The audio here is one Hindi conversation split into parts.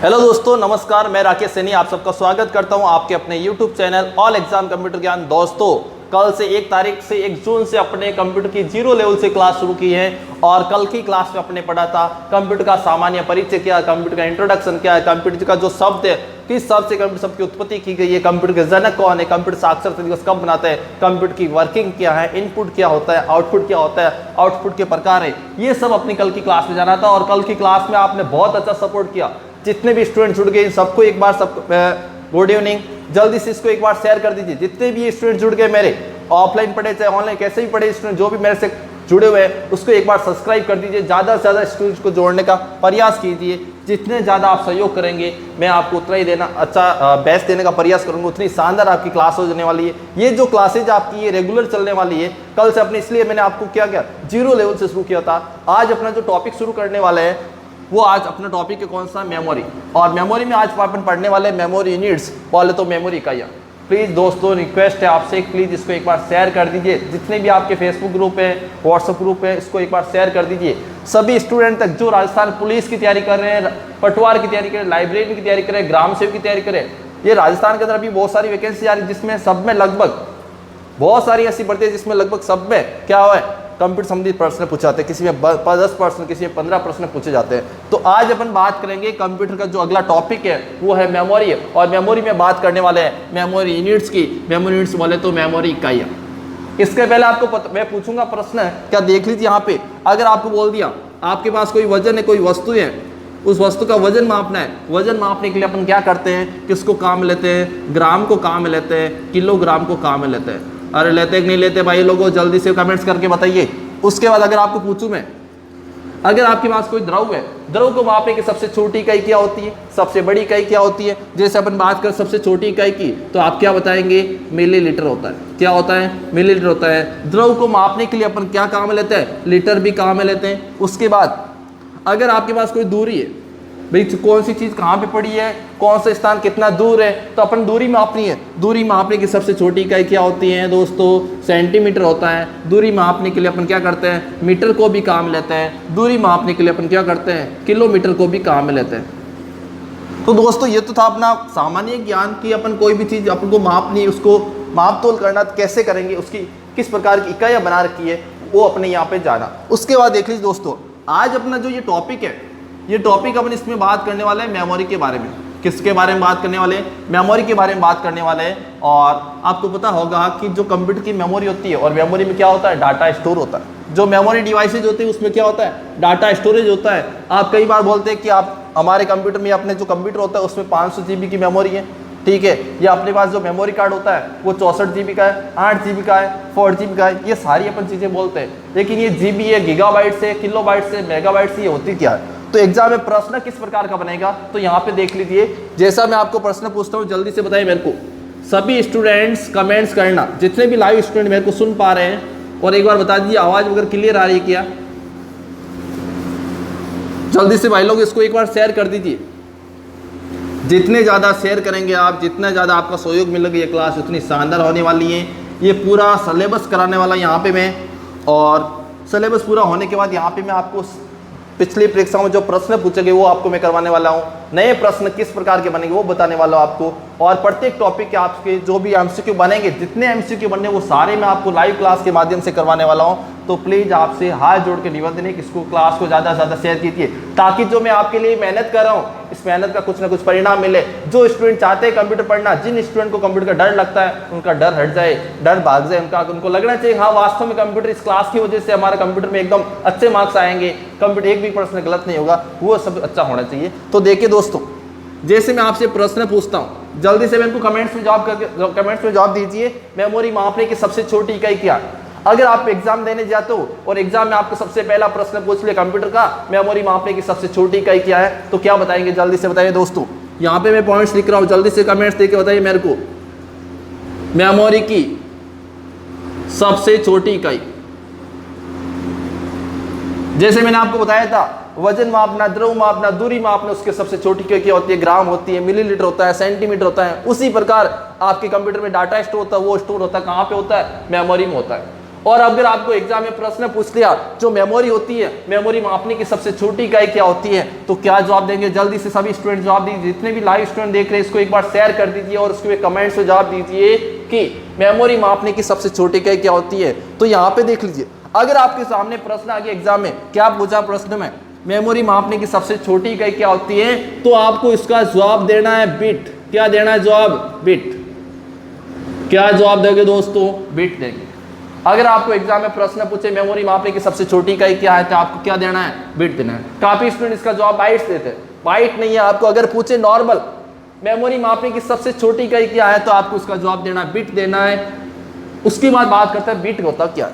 हेलो दोस्तों, नमस्कार। मैं राकेश सैनी आप सबका स्वागत करता हूं आपके अपने YouTube channel all exam computer ज्ञान। दोस्तों, कल से 1 तारीख से 1 जून से अपने कंप्यूटर की 0 लेवल से क्लास शुरू की है। और कल की क्लास में अपने पढ़ा था कंप्यूटर का सामान्य परिचय क्या है, कंप्यूटर का इंट्रोडक्शन क्या है, कंप्यूटर का जो शब्द है किस शब्द से कंप्यूटर शब्द की उत्पत्ति की गई है, कंप्यूटर के जनक कौन है, कंप्यूटर साक्षरता दिवस कब बनाते हैं, कंप्यूटर की वर्किंग क्या है, इनपुट क्या होता है, आउटपुट क्या होता है, आउटपुट के प्रकार है, ये सब अपनी कल की क्लास में जाना था। और कल की क्लास में आपने बहुत अच्छा सपोर्ट किया। जितने भी स्टूडेंट जुड़ गए इन सबको एक बार गुड इवनिंग। जल्दी से इसको एक बार शेयर कर दीजिए। जितने भी स्टूडेंट जुड़ गए मेरे, ऑफलाइन पढ़े चाहे ऑनलाइन, कैसे भी पढ़े स्टूडेंट जो भी मेरे से जुड़े हुए हैं उसको एक बार सब्सक्राइब कर दीजिए। ज़्यादा से ज़्यादा स्टूडेंट्स को जोड़ने का प्रयास कीजिए। जितने ज़्यादा आप सहयोग करेंगे मैं आपको उतना ही देना अच्छा बेस्ट देने का प्रयास करूँगा, उतनी शानदार आपकी क्लास हो जाने वाली है। ये जो क्लासेज आपकी ये रेगुलर चलने वाली है। कल से अपने इसलिए मैंने आपको क्या 0 लेवल से शुरू किया था। आज अपना जो टॉपिक शुरू करने वाले हैं वो आज अपना टॉपिक है कौन सा, मेमोरी। और मेमोरी में आज अपन पढ़ने वाले मेमोरी यूनिट्स। पहले तो मेमोरी इकाइयाँ। प्लीज़ दोस्तों रिक्वेस्ट है आपसे, प्लीज़ इसको एक बार शेयर कर दीजिए। जितने भी आपके फेसबुक ग्रुप है, व्हाट्सएप ग्रुप है, इसको एक बार शेयर कर दीजिए सभी स्टूडेंट तक जो राजस्थान पुलिस की तैयारी कर रहे हैं, पटवार की तैयारी करें, लाइब्रेरी की तैयारी करें, ग्राम सेवक की तैयारी करें। ये राजस्थान के अंदर अभी बहुत सारी वैकेंसी आ रही है जिसमें सब में लगभग बहुत सारी ऐसी भर्ती है जिसमें लगभग सब में क्या हुआ है, कंप्यूटर संबंधित प्रश्न पूछे जाते हैं। किसी में 10 प्रश्न, किसी में 15 प्रश्न पूछे जाते हैं। तो आज अपन बात करेंगे कंप्यूटर का जो अगला टॉपिक है वो है मेमोरी। और मेमोरी में बात करने वाले हैं मेमोरी यूनिट्स की। मेमोरी यूनिट्स बोले तो मेमोरी इकाइयाँ। इसके पहले आपको मैं पूछूंगा प्रश्न है क्या, देख लीजिए यहाँ पे। अगर आपको बोल दिया आपके पास कोई वजन है, कोई वस्तु है, उस वस्तु का वजन मापना है। वजन मापने के लिए अपन क्या करते हैं, किसको काम में लेते हैं, ग्राम को काम में लेते हैं, किलोग्राम को काम में लेते हैं। अरे लेते कि नहीं लेते भाई लोगों, जल्दी से कमेंट्स करके बताइए। उसके बाद अगर आपको पूछूं मैं, अगर आपके पास कोई द्रव है, द्रव को मापने की सबसे छोटी इकाई क्या होती है, सबसे बड़ी इकाई क्या होती है। जैसे अपन बात करें सबसे छोटी इकाई की तो आप क्या बताएंगे, मिलीलीटर होता है। क्या होता है, मिलीलीटर होता है। द्रव को मापने के लिए अपन क्या काम में लेते हैं, लीटर भी काम में लेते हैं। उसके बाद अगर आपके पास कोई दूरी है, भाई कौन सी चीज़ कहाँ पे पड़ी है, कौन सा स्थान कितना दूर है, तो अपन दूरी मापनी है। दूरी मापने की सबसे छोटी इकाई क्या होती है दोस्तों, सेंटीमीटर होता है। दूरी मापने के लिए अपन क्या करते हैं, मीटर को भी काम लेते हैं। दूरी मापने के लिए अपन क्या करते हैं, किलोमीटर को भी काम में लेते हैं। तो दोस्तों ये तो था अपना सामान्य ज्ञान कि अपन कोई भी चीज़ अपन को मापनी है, उसको माप तोल करना कैसे करेंगे, उसकी किस प्रकार की इकाइयाँ बना रखी है वो अपने यहाँ पे जाना। उसके बाद देख लीजिए दोस्तों, आज अपना जो ये टॉपिक है, ये टॉपिक अपन इसमें बात करने वाले हैं मेमोरी के बारे में। किसके बारे में बात करने वाले हैं, मेमोरी के बारे में बात करने वाले हैं। और आपको पता होगा कि जो कंप्यूटर की मेमोरी होती है, और मेमोरी में क्या होता है, डाटा स्टोर होता है। जो मेमोरी डिवाइसेज होते हैं उसमें क्या होता है, डाटा स्टोरेज होता है। आप कई बार बोलते हैं कि आप हमारे कंप्यूटर में, अपने जो कंप्यूटर होता है उसमें 500 GB की मेमोरी है, ठीक है। या अपने पास जो मेमोरी कार्ड होता है वो 64 GB का है, 8 GB का है, 4 GB का है। ये सारी अपन चीज़ें बोलते हैं, लेकिन ये GB है, गीगाबाइट से, किलोबाइट से, मेगाबाइट से, ये होती क्या है। तो एग्जाम में प्रश्न किस प्रकार का बनेगा, तो यहाँ पे देख लीजिए। जैसा मैं आपको प्रश्न पूछता हूँ जल्दी से बताइए मेरे को। सभी स्टूडेंट्स कमेंट्स करना, जितने भी लाइव स्टूडेंट मेरे को सुन पा रहे हैं, और एक बार बता दीजिए आवाज अगर क्लियर आ रही है क्या। जल्दी से भाई लोग इसको एक बार शेयर कर दीजिए। जितने ज़्यादा शेयर करेंगे आप, जितना ज़्यादा आपका सहयोग मिलेगा, ये क्लास उतनी शानदार होने वाली है। ये पूरा सिलेबस कराने वाला यहाँ पे मैं, और सिलेबस पूरा होने के बाद यहाँ पे मैं आपको पिछली परीक्षाओं में जो प्रश्न पूछे गए वो आपको मैं करवाने वाला हूँ। नए प्रश्न किस प्रकार के बनेंगे वो बताने वाला हूँ आपको। और प्रत्येक टॉपिक के आपके जो भी MCQ बनेंगे, जितने MCQ बनने वो सारे मैं आपको लाइव क्लास के माध्यम से करवाने वाला हूँ। तो प्लीज़ आपसे हाथ जोड़ के निवेदन है कि इसको क्लास को ज़्यादा से ज़्यादा शेयर कीजिए, ताकि जो मैं आपके लिए मेहनत कर रहा हूँ इस मेहनत का कुछ ना कुछ परिणाम मिले। जो स्टूडेंट चाहते हैं कंप्यूटर पढ़ना, जिन स्टूडेंट को कंप्यूटर का डर लगता है उनका डर हट जाए, डर भाग जाए उनको लगना चाहिए हाँ वास्तव में कंप्यूटर, इस क्लास की वजह से हमारे कंप्यूटर में एकदम अच्छे मार्क्स आएंगे, कंप्यूटर एक भी प्रश्न गलत नहीं होगा, वो सब अच्छा होना चाहिए। तो देखिए दोस्तों, जैसे मैं आपसे प्रश्न पूछता हूँ जल्दी से मेरे को कमेंट्स में जवाब दीजिए। मेमोरी मापने की सबसे छोटी इकाई क्या। अगर आप एग्जाम देने जाते हो और एग्जाम में आपको सबसे पहला प्रश्न पूछ लिया कंप्यूटर का, मेमोरी मापने की सबसे छोटी इकाई क्या है, तो क्या बताएंगे, जल्दी से बताइए दोस्तों। यहाँ पे मैं पॉइंट्स लिख रहा हूँ, जल्दी से कमेंट्स देके बताइए मेरे को। मेमोरी की सबसे छोटी इकाई, जैसे मैंने आपको बताया था, वजन मापना, द्रव मापना, दूरी मापना, उसके सबसे छोटी इकाई क्या होती है, ग्राम होती है, मिलीलीटर होता है, सेंटीमीटर होता है। उसी प्रकार आपके कंप्यूटर में डाटा स्टोर होता है, वो स्टोर होता है कहाँ पे होता है, मेमोरी में होता है। और अगर आपको एग्जाम में प्रश्न पूछ लिया जो मेमोरी होती है, मेमोरी मापने की सबसे छोटी इकाई क्या होती है, तो क्या जवाब देंगे? जल्दी से सभी स्टूडेंट जवाब दीजिए। जितने भी लाइव स्टूडेंट देख रहे हैं इसको एक बार शेयर कर दीजिए और उसके कमेंट्स में जवाब दीजिए कि मेमोरी मापने की सबसे छोटी इकाई क्या होती है। तो यहाँ पे देख लीजिए, अगर आपके सामने प्रश्न आ गया एग्जाम में, क्या पूछा प्रश्न में, मेमोरी मापने की सबसे छोटी इकाई क्या होती है, तो आपको इसका जवाब देना है बिट। क्या देना है जवाब? बिट। क्या जवाब देंगे दोस्तों? बिट देंगे। अगर आपको एग्जाम में प्रश्न पूछे मेमोरी मापने की सबसे छोटी इकाई क्या है, तो आपको क्या देना है? बिट देना है। काफी स्टूडेंट इसका जवाब बाइट्स देते हैं, बाइट नहीं है। आपको अगर पूछे नॉर्मल मेमोरी मापने की सबसे छोटी इकाई क्या है, तो आपको उसका जवाब देना है बिट देना है। उसके बाद बात करते हैं बिट होता क्या है।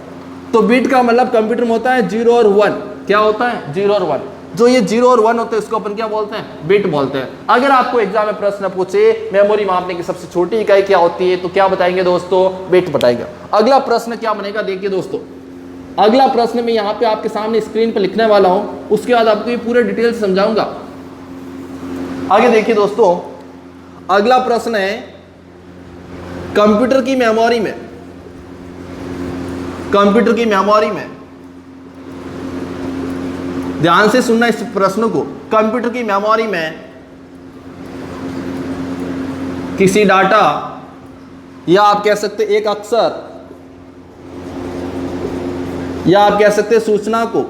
तो बिट का मतलब कंप्यूटर में होता है 0 और 1। क्या होता है? 0 और 1। जो ये 0 और 1 होते हैं उसको अपन क्या बोलते हैं? बिट बोलते हैं। अगर आपको एग्जाम में प्रश्न पूछे मेमोरी मापने की सबसे छोटी इकाई क्या होती है, तो क्या बताएंगे दोस्तों? बिट बताएंगे। अगला प्रश्न क्या बनेगा देखिए दोस्तों, अगला प्रश्न मैं यहाँ पे आपके सामने स्क्रीन पर लिखने वाला हूँ, उसके बाद आपको ये पूरे डिटेल से समझाऊंगा। आगे देखिए दोस्तों, अगला प्रश्न है कंप्यूटर की मेमोरी में, कंप्यूटर की मेमोरी में, ध्यान से सुनना इस प्रश्न को। कंप्यूटर की मेमोरी में किसी डाटा या आप कह सकते एक अक्षर या आप कह सकते सूचना को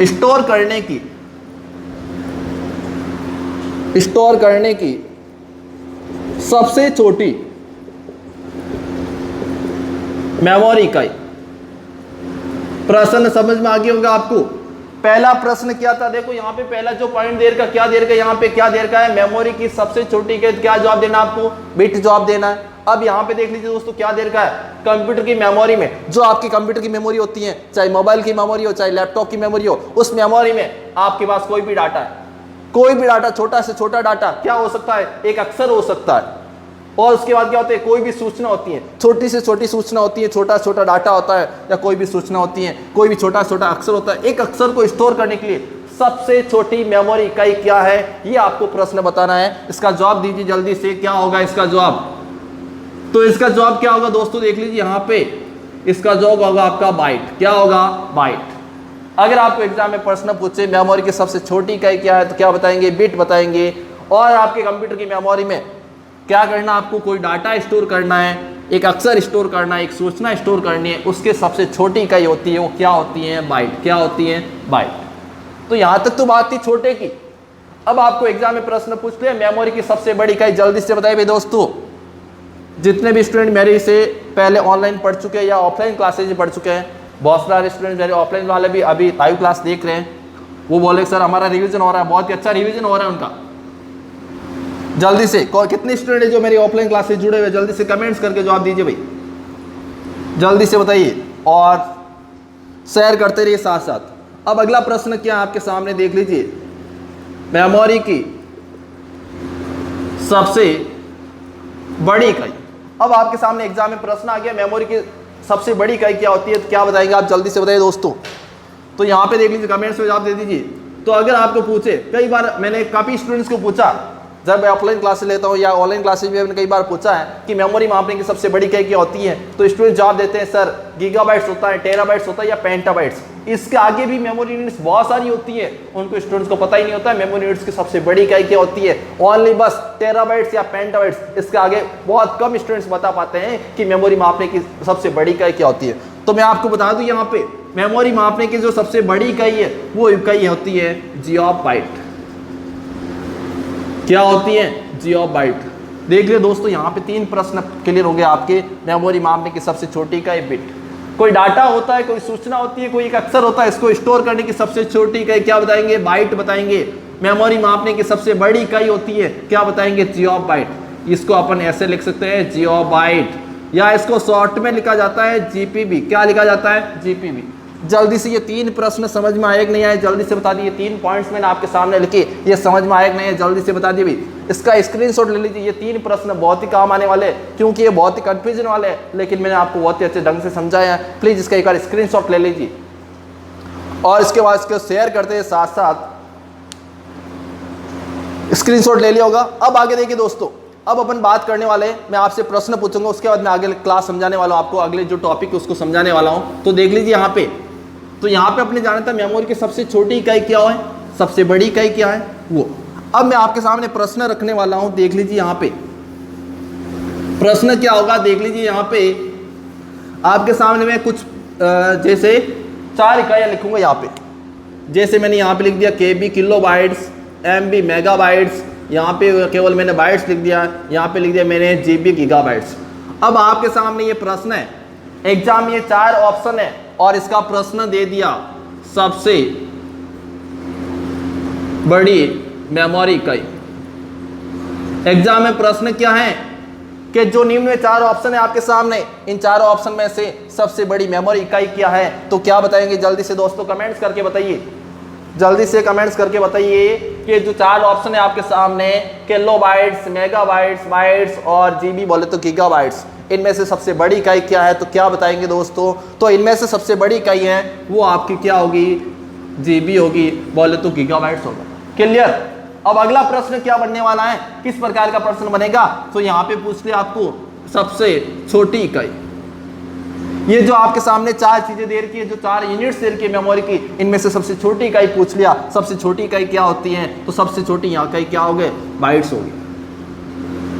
स्टोर करने की सबसे छोटी मेमोरी इकाई। प्रश्न समझ में आ गया होगा आपको। पहला प्रश्न क्या था, देखो यहाँ पे पहला जो पॉइंट दे रखा, क्या दे रखा है यहाँ पे, क्या दे रखा है? मेमोरी की सबसे छोटी इकाई। क्या जवाब देना आपको? बिट जवाब देना है। अब यहाँ पे देख लीजिए दोस्तों, क्या दे रखा है? कंप्यूटर की मेमोरी में, जो आपकी कंप्यूटर की मेमोरी होती है, चाहे मोबाइल की मेमोरी हो चाहे लैपटॉप की मेमोरी हो, उस मेमोरी में आपके पास कोई भी डाटा है, कोई भी डाटा, छोटा से छोटा डाटा क्या हो सकता है? एक अक्षर हो सकता है। और उसके बाद क्या होता है? कोई भी सूचना होती है, छोटी से छोटी सूचना होती है, छोटा छोटा डाटा होता है, या कोई भी सूचना होती है, कोई भी छोटा छोटा अक्षर होता है। एक अक्षर को स्टोर करने के लिए सबसे छोटी मेमोरी इकाई क्या है, ये आपको प्रश्न बताना है। इसका जवाब दीजिए जल्दी से, क्या होगा इसका जवाब? तो इसका जवाब क्या होगा दोस्तों, देख लीजिए यहाँ पे, इसका जवाब होगा आपका बाइट। क्या होगा? बाइट। अगर आपको एग्जाम में प्रश्न पूछे मेमोरी की सबसे छोटी इकाई क्या है, तो क्या बताएंगे? बिट बताएंगे। और आपके कंप्यूटर की मेमोरी में क्या करना, आपको कोई डाटा स्टोर करना है, एक अक्षर स्टोर करना है, एक सूचना स्टोर करनी है, उसके सबसे छोटी इकाई होती है, वो क्या होती है? बाइट। क्या होती है? बाइट। तो यहां तक तो बात थी छोटे की। अब आपको एग्जाम में प्रश्न पूछते हैं मेमोरी की सबसे बड़ी इकाई, जल्दी से बताइए भाई दोस्तों। जितने भी स्टूडेंट मेरे से पहले ऑनलाइन पढ़ चुके हैं या ऑफलाइन क्लासेज में पढ़ चुके हैं, बहुत सारे स्टूडेंट मेरे ऑफलाइन वाले भी अभी लाइव क्लास देख रहे हैं, वो बोले सर हमारा रिवीजन हो रहा है, बहुत ही अच्छा रिवीजन हो रहा है उनका। जल्दी से कितने स्टूडेंट है जो मेरी ऑफलाइन क्लास से जुड़े हुए, जल्दी से कमेंट्स करके जवाब दीजिए भाई, जल्दी से बताइए और शेयर करते रहिए साथ साथ। अब अगला प्रश्न क्या आपके सामने देख लीजिए, मेमोरी की सबसे बड़ी इकाई। अब आपके सामने एग्जाम में प्रश्न आ गया मेमोरी की सबसे बड़ी इकाई क्या होती है, तो क्या बताएंगे आप? जल्दी से बताइए दोस्तों। तो यहाँ पे देख लीजिए, कमेंट्स में जवाब दे दीजिए। तो अगर आपको पूछे, कई बार मैंने काफ़ी स्टूडेंट्स को पूछा, जब मैं ऑफलाइन क्लासेस लेता हूँ या ऑनलाइन क्लासेस में, मैंने कई बार पूछा है कि मेमोरी मापने की सबसे बड़ी इकाई क्या होती है, तो स्टूडेंट जवाब देते हैं सर गीगाबाइट्स होता है, टेराबाइट्स होता है या पेंटाबाइट्स। इसके आगे भी मेमोरी यूनिट्स बहुत सारी होती है, उनको स्टूडेंट्स को पता ही नहीं होता है मेमोरी यूनिट्स की सबसे बड़ी इकाई क्या होती है। ओनली बस टेराबाइट्स या पेंटाबाइट्स, इसके आगे बहुत कम स्टूडेंट्स बता पाते हैं कि मेमोरी मापने की सबसे बड़ी इकाई क्या होती है। तो मैं आपको बता दूं, यहाँ पे मेमोरी मापने की जो सबसे बड़ी इकाई है वो इकाई होती है जियोबाइट। क्या होती है? जियोबाइट। देख लियो दोस्तों, यहाँ पे 3 प्रश्न क्लियर हो गए आपके। मेमोरी मापने की सबसे छोटी इकाई बिट। कोई डाटा होता है, कोई सूचना होती है, कोई एक अक्षर होता है, इसको स्टोर करने की सबसे छोटी इकाई क्या बताएंगे? बाइट बताएंगे। मेमोरी मापने की सबसे बड़ी इकाई होती है, क्या बताएंगे? जियोबाइट। इसको अपन ऐसे लिख सकते हैं जियोबाइट, या इसको शॉर्ट में लिखा जाता है जीपीबी। क्या लिखा जाता है? जीपीबी। जल्दी से ये 3 प्रश्न समझ में आए कि नहीं आए, जल्दी से बता दिए। 3 पॉइंट्स मैंने आपके सामने लिखे, ये समझ में आए कि नहीं है, जल्दी से बता दिए भाई। इसका स्क्रीनशॉट ले लीजिए। ये 3 प्रश्न बहुत ही काम आने वाले हैं, क्योंकि ये बहुत ही कंफ्यूजन वाले हैं, लेकिन मैंने आपको बहुत ही अच्छे ढंग से समझाया है। प्लीज इसका एक बार स्क्रीनशॉट ले लीजिए और इसके बाद इसको शेयर करते हैं साथ साथ। स्क्रीनशॉट ले लिया होगा। अब आगे देखिए दोस्तों, अब अपन बात करने वाले, मैं आपसे प्रश्न पूछूंगा, उसके बाद मैं आगे क्लास समझाने वाला हूँ आपको, अगले जो टॉपिक है उसको समझाने वाला हूँ। तो देख लीजिए यहाँ पे, तो यहाँ पे अपने जाना था मेमोरी की सबसे छोटी इकाई क्या है, सबसे बड़ी इकाई क्या है वो। अब मैं आपके सामने प्रश्न रखने वाला हूँ, देख लीजिए यहाँ पे प्रश्न क्या होगा। देख लीजिए यहाँ पे आपके सामने मैं कुछ जैसे 4 इकाइयाँ लिखूंगा यहाँ पे, जैसे मैंने यहाँ पे लिख दिया KB kilo bytes, MB mega bytes, यहाँ पे केवल मैंने बाइट्स लिख दिया, यहाँ पे लिख दिया मैंने GB गीगाबाइट्स। अब आपके सामने ये प्रश्न है, एग्जाम ये 4 ऑप्शन है और इसका प्रश्न दे दिया सबसे बड़ी मेमोरी इकाई। एग्जाम में प्रश्न क्या है कि जो निम्न में 4 ऑप्शन है आपके सामने, इन 4 ऑप्शन में से सबसे बड़ी मेमोरी इकाई क्या है, तो क्या बताएंगे जल्दी से दोस्तों कमेंट्स करके बताइए, जल्दी से कमेंट्स करके बताइए कि जो 4 ऑप्शन है आपके सामने, किलोबाइट्स, मेगाबाइट्स, बाइट्स और जीबी बोले तो गीगाबाइट्स, इनमें से सबसे बड़ी इकाई क्या है, तो क्या बताएंगे दोस्तों। तो इनमें से सबसे बड़ी इकाई है वो आपकी क्या होगी, जीबी होगी, बोले तो गीगाबाइट्स होगा। क्लियर। अब अगला प्रश्न क्या बनने वाला है, किस प्रकार का प्रश्न बनेगा, तो यहाँ पे पूछ लिया आपको सबसे छोटी इकाई। ये जो आपके सामने 4 चीजें दे रखी है, जो 4 यूनिट्स दे रखी है मेमोरी की, इनमें से सबसे छोटी इकाई पूछ लिया। सबसे छोटी इकाई क्या होती है, तो सबसे छोटी यहाँ इकाई क्या होगी, बाइट्स होगी।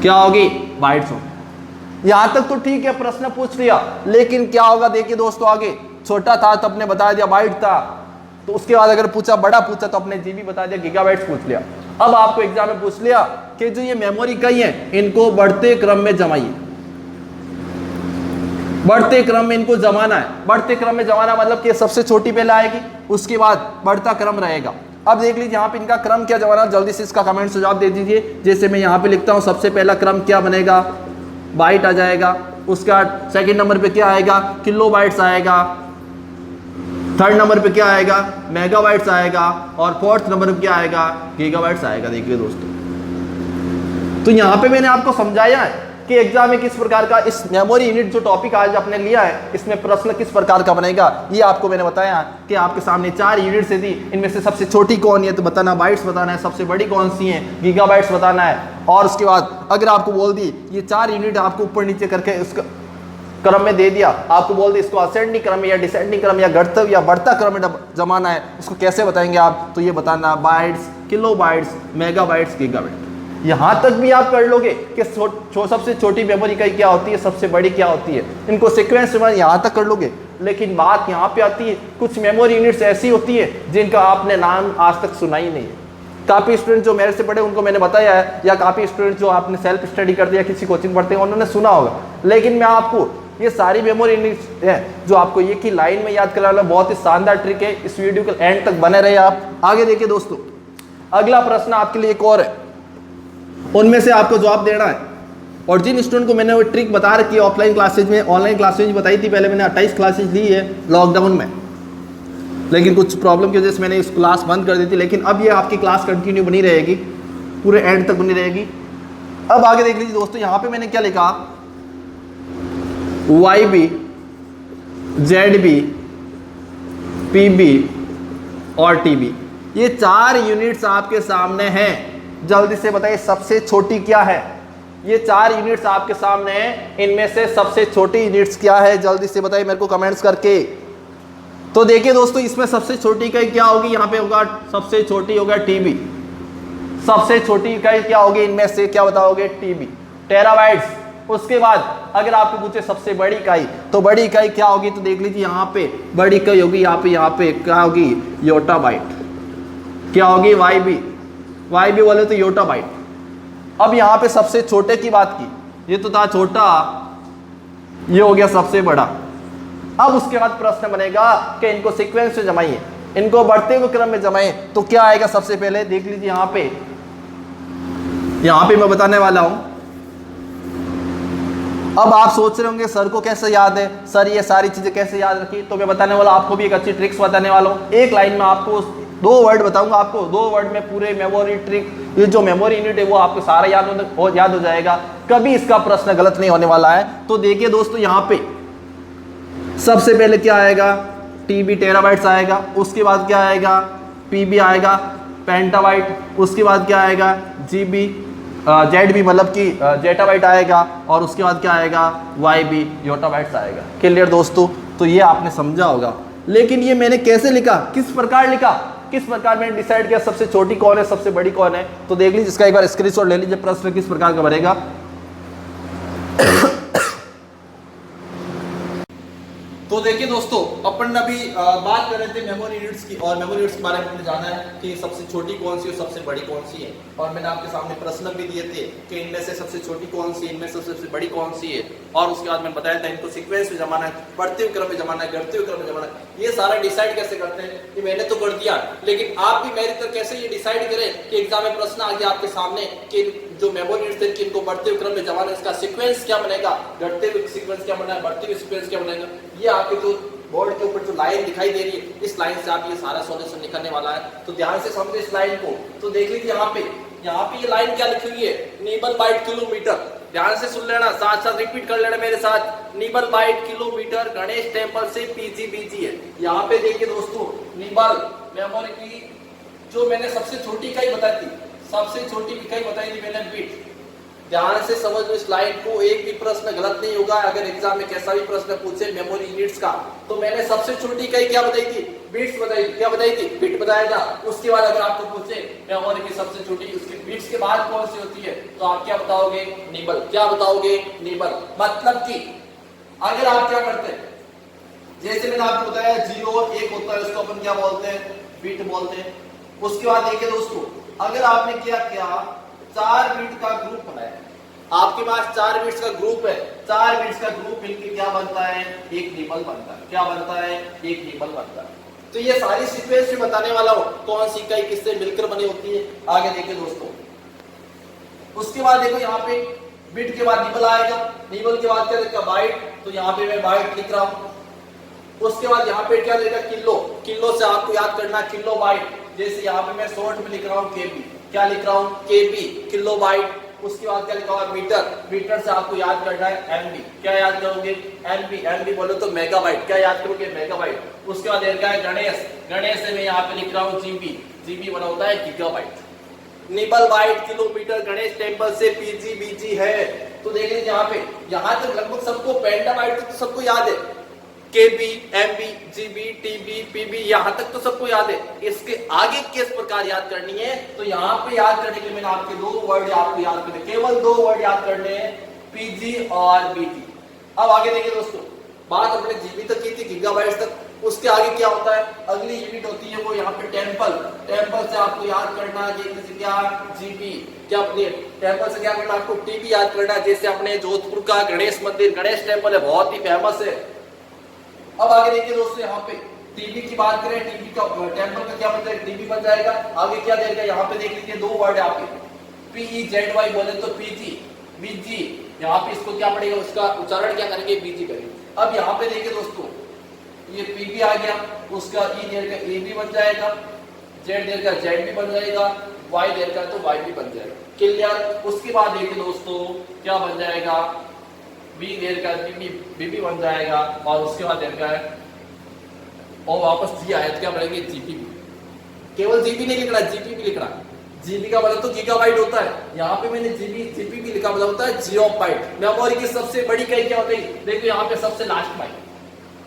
क्या होगी, बाइट्स होगी। यहाँ तक तो ठीक है, प्रश्न पूछ लिया, लेकिन क्या होगा देखिए दोस्तों आगे। छोटा था तो अपने बता दिया बाइट था, तो उसके बाद अगर पूछा बड़ा पूछा तो अपने जीबी बता दिया, गीगाबाइट्स पूछ लिया। अब आपको एग्जाम में पूछ लिया कि जो ये मेमोरी इकाई है इनको बढ़ते क्रम में जमाइए, बढ़ते क्रम में इनको जमाना है। बढ़ते क्रम में जमाना मतलब कि सबसे छोटी पहले आएगी, उसके बाद बढ़ता क्रम रहेगा। अब देख लीजिए यहाँ पे इनका क्रम क्या जमाना, जल्दी से इसका कमेंट सुझाव दे दीजिए। जैसे मैं यहाँ पे लिखता हूँ, सबसे पहला क्रम क्या बनेगा, बाइट आ जाएगा, उसका सेकंड नंबर पे क्या आएगा, किलो बाइट्स आएगा, थर्ड नंबर पे क्या आएगा, मेगाबाइट्स आएगा, और फोर्थ नंबर पे क्या आएगा, गीगाबाइट्स आएगा। देखिए दोस्तों, तो यहाँ पे मैंने आपको समझाया है कि एग्जाम में किस प्रकार का इस मेमोरी यूनिट जो टॉपिक आज आपने लिया है, इसमें प्रश्न किस प्रकार का बनेगा, ये आपको मैंने बताया कि आपके सामने 4 यूनिट्स दी, इनमें से सबसे छोटी कौन है तो बताना, बाइट्स बताना है, सबसे बड़ी कौन सी है, गीगाबाइट्स बताना है। और उसके बाद अगर आपको बोल दी ये 4 यूनिट आपको ऊपर नीचे करके उसका क्रम में दे दिया, आपको बोल दी इसको असेंडिंग क्रम या डिसेंडिंग क्रम या घटता या बढ़ता क्रम में जमाना है, इसको कैसे बताएंगे आप, तो ये बताना bytes, kilo bytes, megabytes, gigabyte. यहाँ तक भी आप कर लोगे कि सबसे छोटी मेमोरी इकाई क्या होती है, सबसे बड़ी क्या होती है, इनको सीक्वेंस में यहाँ तक कर लोगे। लेकिन बात यहाँ पे आती है, कुछ मेमोरी यूनिट्स ऐसी होती है जिनका आपने नाम आज तक सुना ही नहीं है। काफ़ी स्टूडेंट जो मेरे से पढ़े उनको मैंने बताया है, या काफ़ी स्टूडेंट जो आपने सेल्फ स्टडी कर दिया, किसी कोचिंग पढ़ते हैं, उन्होंने सुना होगा। लेकिन मैं आपको ये सारी मेमोरी यूनिट्स हैं जो आपको एक ही लाइन में याद कराना, बहुत ही शानदार ट्रिक है। इस वीडियो के एंड तक बने रहे आप। आगे देखिए दोस्तों, अगला प्रश्न आपके लिए एक और है, उनमें से आपको जवाब देना है। और जिन स्टूडेंट को मैंने वो ट्रिक बता रखी है ऑफलाइन क्लासेज में, ऑनलाइन क्लासेज में बताई थी पहले, मैंने 28 क्लासेज ली है लॉकडाउन में, लेकिन कुछ प्रॉब्लम की वजह से मैंने इस क्लास बंद कर दी थी। लेकिन अब ये आपकी क्लास कंटिन्यू बनी रहेगी, पूरे एंड तक बनी रहेगी। अब आगे देख लीजिए दोस्तों, यहाँ पे मैंने क्या लिखा, YB, ZB, PB और TB, ये 4 यूनिट्स आपके सामने हैं। जल्दी से बताइए सबसे छोटी क्या है। ये 4 यूनिट्स आपके सामने हैं, इनमें से सबसे छोटी यूनिट्स क्या है, जल्दी से बताइए मेरे को कमेंट्स करके। तो देखिए दोस्तों, इसमें सबसे छोटी इकाई क्या होगी, यहाँ पे होगा सबसे छोटी होगा TB। सबसे छोटी इकाई क्या होगी इनमें से, क्या बताओगे, TB, टेराबाइट्स। उसके बाद अगर आपको पूछे सबसे बड़ी इकाई, तो बड़ी इकाई क्या होगी, तो देख लीजिए यहाँ पे बड़ी इकाई होगी, यहाँ पे क्या होगी, योटाबाइट। क्या होगी, YB बोले तो योटाबाइट। अब यहाँ पे सबसे छोटे की बात की, ये तो था छोटा, ये हो गया सबसे बड़ा। अब उसके बाद प्रश्न बनेगा कि इनको सीक्वेंस से जमाइए, इनको बढ़ते हुए क्रम में जमाएं, तो क्या आएगा सबसे पहले, देख लीजिए यहाँ पे मैं बताने वाला हूं। अब आप सोच रहे होंगे सर को कैसे याद है, सर ये सारी चीजें कैसे याद रखी, तो मैं बताने वाला आपको भी एक अच्छी ट्रिक्स बताने वाला हूँ। एक लाइन में आपको 2 वर्ड बताऊंगा, आपको 2 वर्ड में पूरे मेमोरी ट्रिक, ये जो मेमोरी यूनिट है वो आपको सारा याद हो जाएगा, कभी इसका प्रश्न गलत नहीं होने वाला है। तो देखिए दोस्तों, यहाँ पे सबसे पहले क्या आएगा, TB टेराबाइट्स आएगा, उसके बाद क्या आएगा, PB आएगा पेंटाबाइट, उसके बाद क्या आएगा, GB जेड बी मतलब कि जेटा बाइट आएगा, और उसके बाद क्या आएगा, वाई बी योटा बाइट्स आएगा। क्लियर दोस्तों, तो ये आपने समझा होगा। लेकिन ये मैंने कैसे लिखा, किस प्रकार लिखा, किस प्रकार मैंने डिसाइड किया सबसे छोटी कौन है सबसे बड़ी कौन है, तो देख लीजिए, इसका एक बार स्क्रीनशॉट ले लीजिए, प्रश्न किस प्रकार का बनेगा। तो देखिए दोस्तों, अपन अभी बात कर रहे थे मेमोरी यूनिट्स की, और मेमोरी यूनिट्स के बारे में हमने जाना है कि सबसे छोटी कौन सी और सबसे बड़ी कौन सी है, और मैंने आपके सामने प्रश्न भी दिए थे कि इनमें से सबसे छोटी कौन सी, इनमें से सबसे बड़ी कौन सी है, और उसके बाद मैंने बताया था इनको सीक्वेंस में जमाना है, बढ़ते हुए क्रम में जमाना है, घटते हुए क्रम में जमाना है। ये सारा डिसाइड कैसे करते हैं, ये मैंने तो कर दिया, लेकिन आप भी मेरी तरह कैसे ये डिसाइड करें कि एग्जाम में प्रश्न आ गया आपके सामने कि जो मेमोरी यूनिट्स थे इनको बढ़ते हुए क्रम में जमाना है, इसका सीक्वेंस क्या बनेगा, घटते हुए सीक्वेंस क्या बनेगा, बढ़ते हुए सीक्वेंस क्या बनेगा। ये आपके जो बोर्ड के ऊपर जो लाइन दिखाई दे रही है, इस लाइन से आप ये सारा सॉल्यूशन निकलने वाला है, तो ध्यान से समझे इस लाइन को। तो देख लीजिए यहाँ पे ये लाइन क्या लिखी हुई है, नीबल बाइट किलोमीटर। ध्यान से सुन लेना, साथ साथ रिपीट कर लेना मेरे साथ, nibble byte kilometre Ganesh temple से पीजीबीजी है। यहाँ पे देखिए दोस्तों, नीबल मेमोरी की जो मैंने सबसे छोटी इकाई बताई थी, सबसे छोटी इकाई बताई थी मैंने बीट। ध्यान से समझ लो इस लाइन को, एक भी प्रश्न गलत नहीं होगा। अगर एग्जाम में कैसा भी प्रश्न पूछे मेमोरी यूनिट्स का, तो मैंने सबसे छोटी इकाई क्या बताई थी, बिट्स बताई, क्या बताई थी, बिट बताया था। उसके बाद अगर आपको पूछे मेमोरी की सबसे छोटी, उसके बिट्स के बाद कौन सी होती है, तो आप क्या बताओगे, निबल। क्या बताओगे, निबल। मतलब कि अगर आप क्या करते हैं, जैसे मैंने आपको बताया 0 और 1 होता है, उसको अपन क्या बोलते हैं, बिट बोलते हैं। उसके बाद देखिए दोस्तों, अगर आपने क्या किया, 4 बिट का ग्रुप बनाया, आपके पास 4 बिट्स का ग्रुप है, 4 बिट्स का ग्रुप मिलकर क्या बनता है, एक निबल बनता है। क्या बनता है, एक निबल बनता है। तो ये सारी सीक्वेंस में बताने वाला हूं कौन सी इकाई किससे मिलकर बनी होती है। आगे देखिए दोस्तों, उसके बाद देखो यहाँ पे बिट के बाद निबल आएगा, निबल के बाद क्या लिखा, बाइट, तो यहाँ पे मैं बाइट लिख रहा हूं। उसके बाद यहाँ पे क्या लिखा, किलो, किलो से आपको याद करना किलो बाइट। जैसे यहाँ पे मैं शॉर्ट में लिख रहा हूँ केबी, क्या लिख रहा हूँ, केबी किलो बाइट। उसके बाद क्या लिखा हुआ, मीटर, मीटर से आपको याद करना है एमबी, क्या याद करोगे, एमबी, एमबी बोलो तो मेगाबाइट, क्या याद करोगे, मेगाबाइट। उसके बाद लिखा है गणेश, गणेश से मैं यहाँ पे लिख रहा हूँ जीबी, जीबी बना होता है gigabyte. Nibble byte kilometre Ganesh temple से पीजीबीजी है। तो देख लीजिए यहाँ तक लगभग सबको पेंटाबाइट तो सबको याद है, केबी, एमबी, जीबी, टीबी, पीबी, यहां तक तो सबको याद है। इसके आगे किस प्रकार याद करनी है, तो यहाँ पे याद करने के लिए मैंने आपके 2 वर्ड आपको याद करने, केवल 2 वर्ड याद करने हैं, पीजी और बीजी। अब आगे देखिए दोस्तों, बात अपने जीबी तक की थी, गीगाबाइट्स तक। उसके आगे क्या होता है, अगली यूनिट होती है वो यहाँ पे टेम्पल, टेम्पल से आपको याद करना है क्या, जीबी, क्या अपने टेम्पल से क्या करना, आपको टीबी याद करना है। जैसे अपने जोधपुर का गणेश मंदिर, गणेश टेम्पल है, बहुत ही फेमस है। अब आगे देखिए दोस्तों, यहाँ पे टीबी की बात करें, टीबी का टेम्पल का क्या बनता है, टीबी बन जाएगा। आगे क्या देगा, यहाँ पे देख लीजिए 2 वर्ड है आपके, पीईजेडवाई बोले तो पीजी, बीजी, यहाँ पे इसको क्या पड़ेगा, उसका उच्चारण क्या करेंगे, बीजी करेंगे। अब यहाँ पे देखिए दोस्तों, ये पीबी आ गया, उसका ई देर का ए भी बन जाएगा, जेड देर का जेड भी बन जाएगा, वाई देर का तो वाई भी बन जाएगा। क्लियर। उसके बाद देखिए दोस्तों क्या बन जाएगा, बी देर का बीबी बन जाएगा, और उसके बाद देर का है और वापस जी आया तो क्या बनेंगे, जीपीबी। केवल जीबी नहीं लिखना, जीपी भी लिखना। जीबी का मतलब तो गीगाबाइट होता है, यहाँ पे मैंने जीबी जीपीबी लिखा, मतलब होता है जियोबाइट। मेमोरी की सबसे बड़ी इकाई क्या होती है, देखो यहाँ पे सबसे लास्ट बाइट।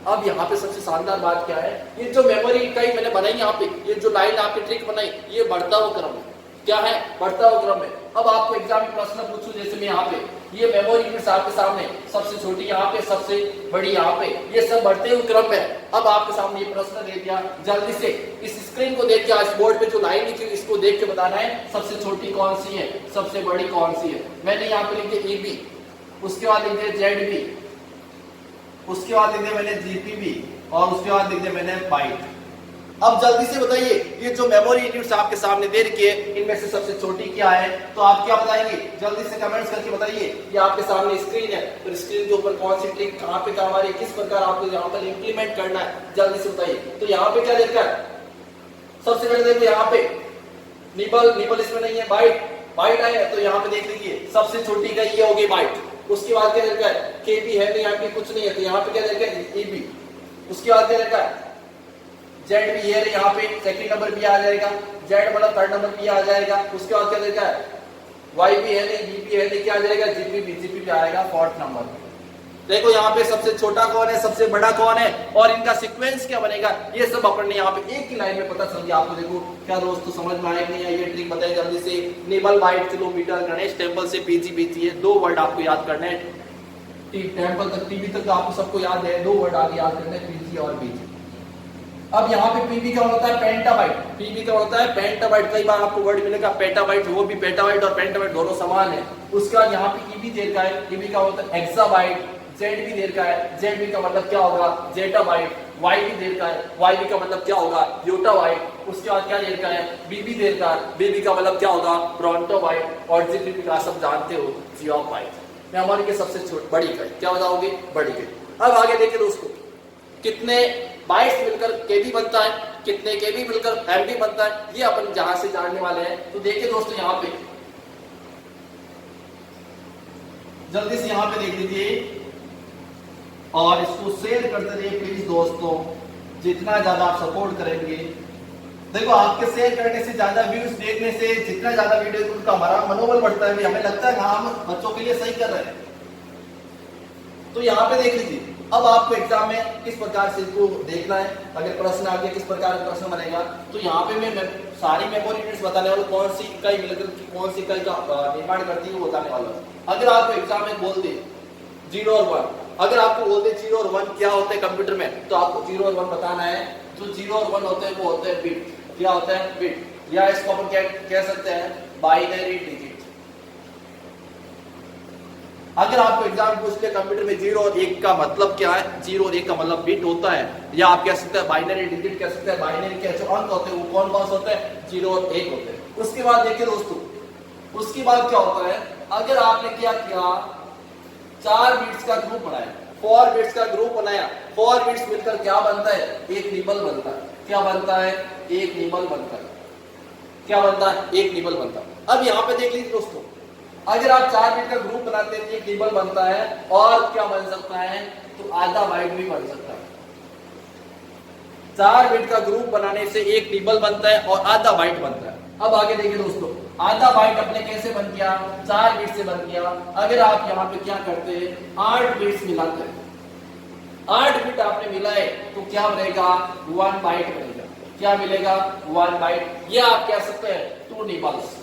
अब यहाँ पे सबसे शानदार बात क्या है, ये जो मेमोरी इकाई मैंने बनाई यहाँ पे, ये जो लाइन आपकी ट्रिक बनाई, ये बढ़ता हुआ क्रम है। क्या है, बढ़ता हुआ क्रम है। अब आपको एग्जाम में प्रश्न पूछूं, जैसे मैं यहाँ पे ये मेमोरी यूनिट्स आपके सामने, सबसे छोटी यहाँ पे, सबसे बड़ी यहाँ पे, ये सब बढ़ते हुए क्रम है। अब आपके सामने ये प्रश्न दे दिया, जल्दी से इस स्क्रीन को देख के, आज बोर्ड पे जो लाइन लिखी है इसको देख के बताना है सबसे छोटी कौन सी है, सबसे बड़ी कौन सी है। मैंने यहाँ पे लिख दिया ईबी, उसके बाद लिख दिया जेडबी, उसके बाद लिख दिया मैंने जीपीबी, और उसके बाद लिख दिया मैंने बाइट। अब जल्दी से बताइए, ये जो मेमोरी यूनिट्स आपके सामने दे रखी है, इनमें से सबसे छोटी क्या है, तो आप क्या बताएंगे, जल्दी से कमेंट्स करके बताइए। ये आपके सामने स्क्रीन है, तो स्क्रीन के ऊपर कौन सी ट्रिक कहां पे काम आ रही है, किस प्रकार आपको यहाँ पर इंप्लीमेंट करना है, जल्दी से बताइए। तो यहाँ पे क्या देखा है, सबसे पहले देखो यहाँ पे निबल, निबल इसमें नहीं है, बाइट, बाइट आया, तो यहाँ पे देख लीजिए सबसे छोटी का ये होगी बाइट। उसके बाद क्या देखा है, केबी है नहीं, यहाँ पे कुछ नहीं है, तो यहाँ पे क्या देखा है, ईबी। उसके बाद क्या देखा है, जेड भी यहाँ पे सेकंड नंबर भी आ जाएगा, जेड मतलब थर्ड नंबर भी आ जाएगा। उसके बाद क्या देखा है, वाई भी है नहीं, बी भी है नहीं, क्या आ जाएगा जीपीबी, जीपीबी आएगा फोर्थ नंबर। देखो यहाँ पे सबसे छोटा कौन है, सबसे बड़ा कौन है, और इनका सीक्वेंस क्या बनेगा, ये सब अपन ने यहाँ पे एक ही लाइन में पता चल गया आपको। देखो क्या दोस्तों समझ में आया नहीं है, ये ट्रिक बताइए जल्दी से। Naval white kilometre, Ganesh temple से पीजी बीती है, 2 वर्ड आपको याद करना है। टेम्पल तक, टीवी तक आपको सबको याद है, 2 वर्ड आगे याद करना है, पीजी और बीजी। अब यहाँ पे पीबी का होता है पेंटाबाइट, पीबी का होता है पेंटाबाइट। कई बार आपको वर्ड मिलेगा पेटाबाइट, वो भी पेटाबाइट और पेंटाबाइट दोनों समान है। उसका यहाँ पे ईबी देर का है, ईबी का होता है एक्साबाइट। जेड भी देर का है, जेड भी का मतलब क्या होगा जेटाबाइट। वाई भी देर का है, वाई भी का मतलब क्या होगा योटाबाइट। उसके बाद क्या देर का है, बीबी देर का है, बीबी का मतलब क्या होगा ब्रोंटोबाइट। और जीबीबी का सब जानते हो जियोबाइट। हमारी के सबसे छोटी बड़ी इकाई क्या बताओगे, बड़ी इकाई। अब आगे देखिए दोस्तों, कितने बाइट्स मिलकर केबी बनता है, कितने केबी मिलकर एमबी बनता है, ये अपन जहां से जानने वाले हैं। तो देखिए दोस्तों यहाँ पे जल्दी से यहाँ पे देख लीजिए और इसको शेयर करते रहिए प्लीज दोस्तों, जितना ज्यादा आप सपोर्ट करेंगे। देखो आपके शेयर करने से, ज्यादा व्यूज देखने से, जितना ज्यादा वीडियो उनका हमारा मनोबल बढ़ता है, हमें लगता है हम बच्चों के लिए सही कर रहे हैं। तो यहाँ पे देख लीजिए, अब आपको एग्जाम में किस प्रकार से इसको देखना है, अगर प्रश्न आ गया किस प्रकार का प्रश्न बनेगा। तो यहाँ पे मैं सारी मेमोरी यूनिट्स बताने वाला, कौन सी इकाई मिलकर कौन सी इकाई का निर्माण करती है वो बताने वाला हूँ। अगर आपको एग्जाम में बोल दे 0 और 1, अगर आपको बोल दे 0 और 1 क्या होते हैं कंप्यूटर में, तो आपको 0 और 1 बताना है। जो 0 और 1 होते हैं वो होते हैं बिट। क्या होता है, बिट, या इसको अपन कह सकते हैं बाइनरी डिजिट। अगर आपको एग्जाम पूछ ले कंप्यूटर में 0 और 1 का मतलब क्या है, 0 और 1 का मतलब बिट होता है, या आप कह सकते हैं बाइनरी डिजिट कह सकते हैं। बाइनरी के जो अंक होते हैं वो कौन कौन से होते हैं, 0 और 1 होते हैं। उसके बाद देखिए दोस्तों, उसके बाद क्या होता है, अगर आपने क्या किया 4 बिट्स का ग्रुप बनाया, 4 बिट्स का ग्रुप बनाया, 4 बिट्स मिलकर क्या बनता है, एक निबल बनता है। क्या बनता है, एक निबल बनता है। क्या बनता है, एक निबल बनता है। अब यहाँ पे देख लीजिए दोस्तों, अगर आप 4 बिट का ग्रुप बनाते हैं एक निबल बनता है, और क्या बन सकता है, तो आधा बाइट भी बन सकता है। 4 बिट का ग्रुप बनाने से एक निबल बनता है और आधा बाइट बनता है। अब आगे देखिए दोस्तों, आधा बाइट अपने कैसे बन गया, 4 बिट से बन गया। अगर आप यहाँ पे क्या करते हैं, 8 बिट्स मिलाते हैं, 8 बिट आपने मिलाए तो क्या बनेगा, 1 बाइट बनेगा। क्या मिलेगा, 1 बाइट। ये आप कह सकते हैं 2 निबल्स।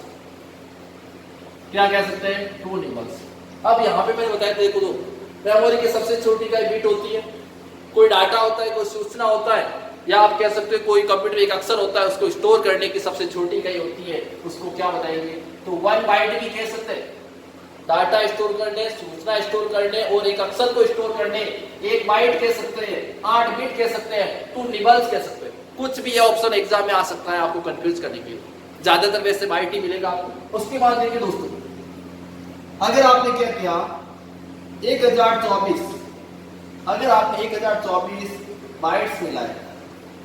क्या कह सकते हैं, 2 निबल्स। अब यहाँ पे मैंने बताया, देखो तो मेमोरी की सबसे छोटी इकाई बिट होती है। कोई डाटा होता है, कोई सूचना होता है, या आप कह सकते हैं कोई कंप्यूटर एक अक्षर होता है, उसको स्टोर करने की सबसे छोटी इकाई होती है, उसको क्या बताएंगे, तो 1 बाइट भी कह सकते हैं। डाटा स्टोर करने, सूचना स्टोर करने और एक अक्षर को स्टोर करने 1 बाइट कह सकते हैं, 8 बिट कह सकते हैं, 2 निबल्स कह सकते हैं। कुछ भी ऑप्शन एग्जाम में आ सकता है आपको कंफ्यूज करने के लिए, ज्यादातर वैसे बाइट ही मिलेगा आपको। उसके बाद देखिए दोस्तों, अगर आपने क्या किया 1024, अगर आपने 1024 बाइट्स मिलाए,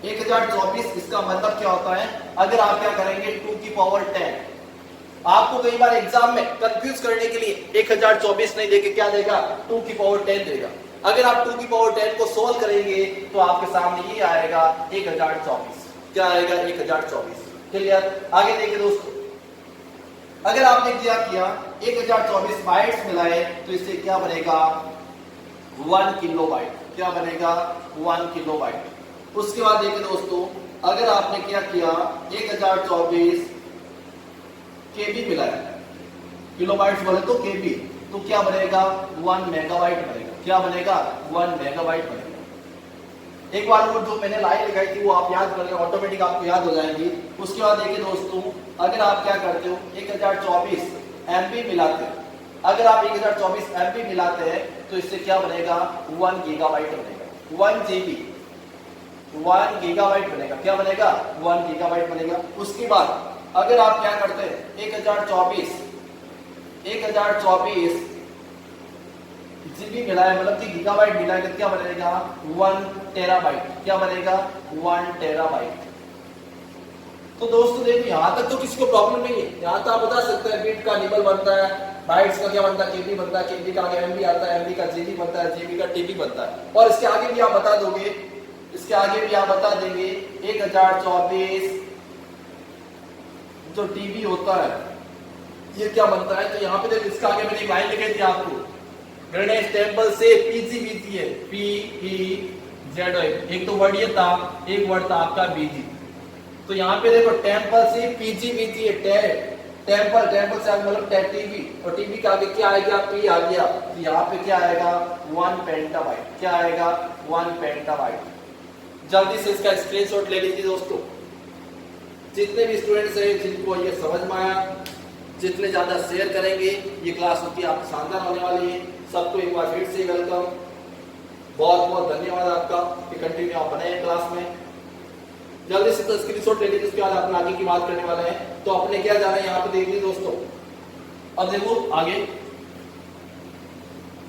1024 इसका मतलब क्या होता है, अगर आप क्या करेंगे 2 की पावर 10, आपको कई बार एग्जाम में कंफ्यूज करने के लिए 1024 नहीं देके क्या देगा, 2 की पावर 10 देगा। अगर आप 2 की पावर 10 को सोल्व करेंगे तो आपके सामने ये आएगा 1024। क्या आएगा, 1024। क्लियर। आगे देखिए दोस्तों, अगर आपने क्या किया 1024 बाइट्स मिलाए तो इससे क्या बनेगा, 1 किलोबाइट। क्या बनेगा, 1 किलोबाइट। उसके बाद देखिए दोस्तों, अगर आपने क्या किया 1024 केबी मिलाया, किलोबाइट्स बोले तो केबी, तो क्या बनेगा, 1 मेगाबाइट बनेगा। क्या बनेगा, 1 मेगाबाइट बनेगा। एक बार वो जो मैंने लाइन लिखाई थी वो आप याद कर ले, ऑटोमेटिक आपको याद हो जाएंगी। उसके बाद देखिए दोस्तों, अगर आप क्या करते हो 1024 एमबी मिलाते हैं, अगर आप 1024 एमबी मिलाते हैं तो इससे क्या बनेगा, 1 गीगाबाइट बनेगा। 1 जीबी, 1 गीगाबाइट बनेगा। क्या बनेगा, 1 गीगाबाइट बनेगा। उसके बाद अगर आप क्या करते हैं 1024 जीबी मिलाया, मतलब कि गीगाबाइट मिलाया, तो क्या बनेगा, 1 टेराबाइट। क्या बनेगा, 1 टेराबाइट। तो दोस्तों देखो यहाँ तक तो किसी को प्रॉब्लम नहीं है, यहाँ तो आप बता सकते हैं बिट का निबल बनता है, बाइट्स का क्या बनता है, केबी बनता है, केबी का आगे एमबी आता है, एमबी का जीबी बनता है, जीबी का टीबी बनता है। और इसके आगे भी आप बता दोगे, इसके आगे भी आप बता देंगे 1024 जो टीबी होता है, ये क्या बनता है, तो यहाँ पे देखो इसका आगे मैंने एक लाइन लिखी थी आपको, गणेश टेम्पल से पीजीबीजी है, PEZOI, एक तो वर्ड ये था, एक वर्ड था आपका बीजी। तो यहाँ पे देखो टेम्पल से पीजीबीजी है, टेम्पल से आगे मतलब टीवी, और टीवी के आगे क्या आएगा, पी आ गया, तो यहाँ पे क्या आएगा 1 पेंटाबाइट, क्या आएगा 1 पेंटाबाइट। जल्दी से इसका स्क्रीनशॉट ले लीजिए दोस्तों। जितने भी स्टूडेंट्स हैं जिनको ये समझ में आया, जितने ज्यादा शेयर करेंगे ये क्लास होती है आपकी शानदार होने वाली है। सबको एक बार फिर से वेलकम, बहुत बहुत धन्यवाद आपका कि कंटिन्यू आप बने हैं क्लास में। जल्दी से तो स्क्रीनशॉट ले लीजिए, उसके बाद अपन आगे की बात करने वाले हैं। तो अपने क्या जाना है यहाँ पे देख लीजिए दोस्तों। अब देखो आगे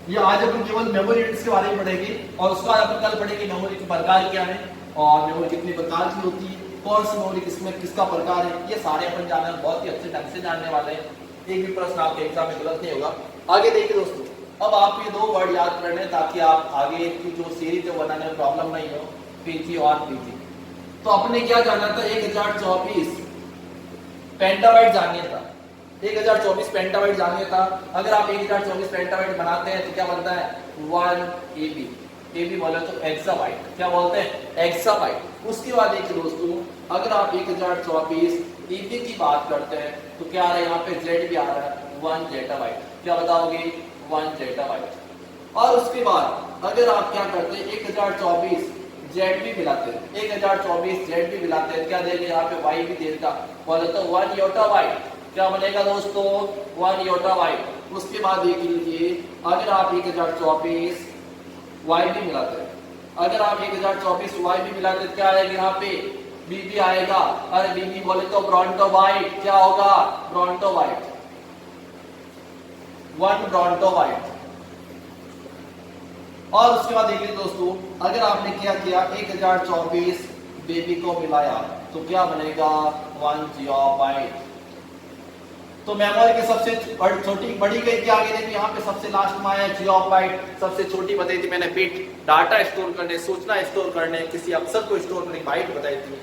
ये आज अपन केवल मेमोरी यूनिट्स के बारे में पढ़ेंगे, और उसके बाद अपन कल पढ़ेंगे मेमोरी के प्रकार क्या है और मेमोरी कितनी प्रकार की होती है, कौन सी मेमोरी किसमें किसका प्रकार है, ये सारे अपन जानना बहुत ही अच्छे ढंग से जानने वाले हैं। एक भी प्रश्न आपके एग्जाम में गलत नहीं होगा। आगे देखिए दोस्तों, अब आप ये 2 वर्ड याद कर लें ताकि आप आगे की जो सीरीज है बनाने में प्रॉब्लम नहीं हो, पीजी और पीजी। तो अपने क्या जाना था, 1024 पेंटाबाइट जानिए था, 1024 पेंटाबाइट जानिए था। अगर आप 1024 पेंटाबाइट बनाते हैं तो क्या बनता है 1 एबी, एबी बोले तो एक्साबाइट, क्या बोलते हैं एक्साबाइट। उसके बाद देखिए दोस्तों, अगर आप 1024 ईबी की बात करते हैं तो क्या आ रहा है यहाँ पे जेड भी आ रहा है 1 जेटाबाइट, क्या बताओगे 1 जेटाबाइट। और उसके बाद अगर आप क्या करते हैं 1024 जेड भी मिलाते हैं, 1024 जेड भी मिलाते हैं, क्या देंगे यहाँ पे वाई भी देगा, बोले तो 1 योटाबाइट, क्या बनेगा दोस्तों 1 योटाबाइट। उसके बाद देख लीजिए, अगर आप 1024 वाई भी मिलाते हैं, अगर आप 1024 वाई भी मिलाते हैं, क्या आएगा यहाँ पे बीबी आएगा। अरे बीबी बोले तो ब्रॉन्टोबाइट, क्या होगा ब्रॉन्टोबाइट, 1 ब्रॉन्टोबाइट। और उसके बाद देखिए दोस्तों, अगर आपने क्या किया 1024 बेबी को मिलाया तो क्या बनेगा 1 जियोबाइट। तो मेमोरी की सबसे छोटी बड़ी गई थी, आगे देखिए यहाँ पे सबसे लास्ट में आया जियोबाइट, सबसे छोटी बताई थी मैंने बिट, डाटा स्टोर करने, सूचना स्टोर करने, किसी अक्षर को स्टोर करने बाइट बताई थी।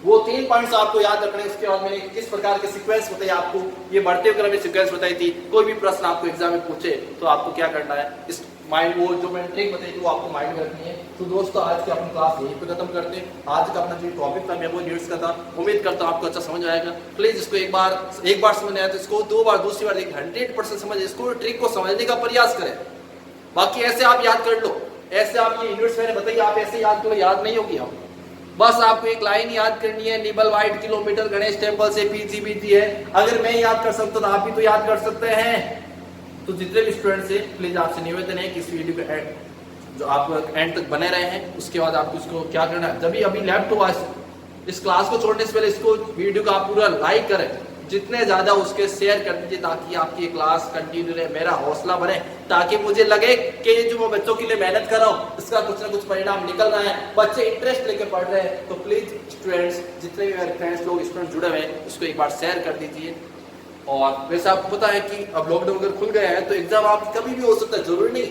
वो 3 पॉइंट्स आपको याद रखने। उसके बाद मैंने किस प्रकार के सीक्वेंस बताए आपको, ये बढ़ते हुए क्रम में सीक्वेंस बताई थी। कोई भी प्रश्न आपको एग्जाम में पूछे तो आपको क्या करना है, इस माइंड वो जो मैंने ट्रिक बताई थी वो आपको माइंड में रखनी है। तो दोस्तों आज की अपनी क्लास यहीं पे खत्म करते हैं। आज का अपना जो टॉपिक था मेमोरी यूनिट्स का था, उम्मीद करता हूँ आपको अच्छा समझ आएगा। प्लीज इसको एक बार समझ आया तो इसको 2 बार, दूसरी बार 100% समझ, इसको ट्रिक को समझने का प्रयास करें। बाकी ऐसे आप याद कर लो, ऐसे आप ये यूनिट्स मैंने बताइए आप ऐसे याद करो, याद नहीं होगी। हम बस आपको एक लाइन याद करनी है, nibble white kilometre Ganesh temple से पीजीबीजी है। अगर मैं याद कर सकता तो आप भी तो याद कर सकते हैं। तो जितने भी स्टूडेंट्स हैं प्लीज आपसे निवेदन है कि इस वीडियो पे जो आप एंड तक बने रहे हैं। उसके बाद आपको इसको क्या करना है, जब अभी लैपटॉप इस क्लास को छोड़ने से पहले इसको वीडियो का आप पूरा लाइक करें, जितने ज्यादा उसके शेयर कर दीजिए ताकि आपकी क्लास कंटिन्यू रहे, मेरा हौसला बने, ताकि मुझे लगे कि ये जो मैं बच्चों के लिए मेहनत कर रहा हूँ इसका कुछ ना कुछ परिणाम निकल रहा है, बच्चे इंटरेस्ट लेके पढ़ रहे हैं। तो प्लीज स्टूडेंट्स, जितने भी मेरे फ्रेंड्स लोग स्टूडेंट जुड़े हुए हैं, उसको एक बार शेयर कर दीजिए। और वैसे आपको पता है कि अब लॉकडाउन अगर खुल गया है तो एग्जाम आप कभी भी हो सकता है, जरूरी नहीं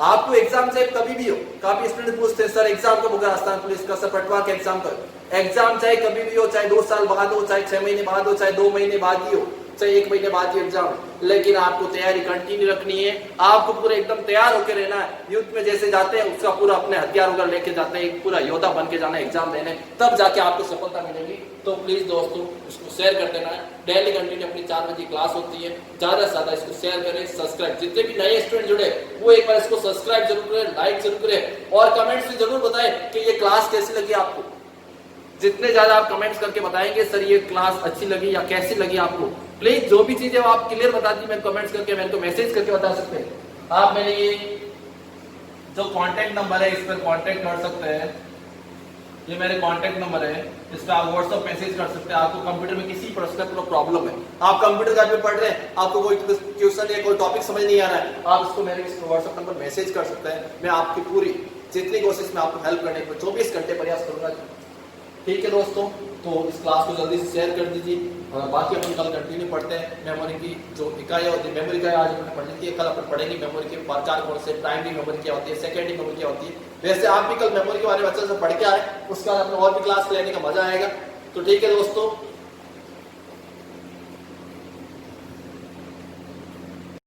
आपको एग्जाम से कभी भी हो। काफी स्टूडेंट पूछते हैं सर एग्जाम कब होगा, राजस्थान पुलिस का, सर पटवा के एग्जाम कब। एग्जाम चाहे कभी भी हो, चाहे 2 साल बाद हो, चाहे 6 महीने बाद हो, चाहे 2 महीने बाद ही हो, चाहे 1 महीने बाद ही एग्जाम, लेकिन आपको तैयारी कंटिन्यू रखनी है। आपको पूरे एकदम तैयार होकर रहना है। युद्ध में जैसे जाते हैं उसका पूरा अपने हथियार वगैरह लेके जाते हैं, एक पूरा योद्धा बन के जाना एग्जाम देने, तब जाके आपको सफलता मिलेगी। तो प्लीज दोस्तों इसको शेयर कर देना है। डेली कंटिन्यू अपनी 4 बजे क्लास होती है, ज्यादा से ज्यादा इसको शेयर करें, सब्सक्राइब, जितने भी नए स्टूडेंट जुड़े वो एक बार इसको सब्सक्राइब जरूर करें, लाइक जरूर करें, और कमेंट्स में जरूर बताएं कि ये क्लास कैसी लगी आपको। जितने ज्यादा आप कमेंट्स करके बताएंगे सर ये क्लास अच्छी लगी या कैसी लगी आपको, प्लीज जो भी चीजें आप क्लियर बता दी, मैं कमेंट्स करके मेरे को मैसेज करके बता सकते हैं। आप मेरे ये जो कांटेक्ट नंबर है इस पर कांटेक्ट कर सकते हैं, ये मेरे कांटेक्ट नंबर है, इस पर आप व्हाट्सएप मैसेज कर सकते हैं। आपको कंप्यूटर में किसी प्रकार का प्रॉब्लम है, आप कंप्यूटर का पढ़ रहे हैं, आपको कोई क्वेश्चन या कोई टॉपिक समझ नहीं आ रहा है, आप इसको मेरे व्हाट्सएप नंबर मैसेज कर सकते हैं। मैं आपकी पूरी जितनी कोशिश में आपको हेल्प करने की 24 घंटे प्रयास करूंगा। ठीक है दोस्तों, तो इस क्लास को जल्दी से शेयर कर दीजिए, और बाकी अपन कल कंटिन्यू पढ़ते हैं। मेमोरी की जो इकाई होती है, मेमोरी का आज अपने पढ़ ली थी, कल अपन पढ़ेंगे मेमोरी के 4 कॉन्सेप्ट, प्राइमरी मेमोरी क्या होती है, सेकेंडरी मेमोरी क्या होती है। वैसे आप भी कल मेमोरी के बारे में अच्छे से पढ़ के आए, उसका अपने और भी क्लास लेने का मजा आएगा। तो ठीक है दोस्तों,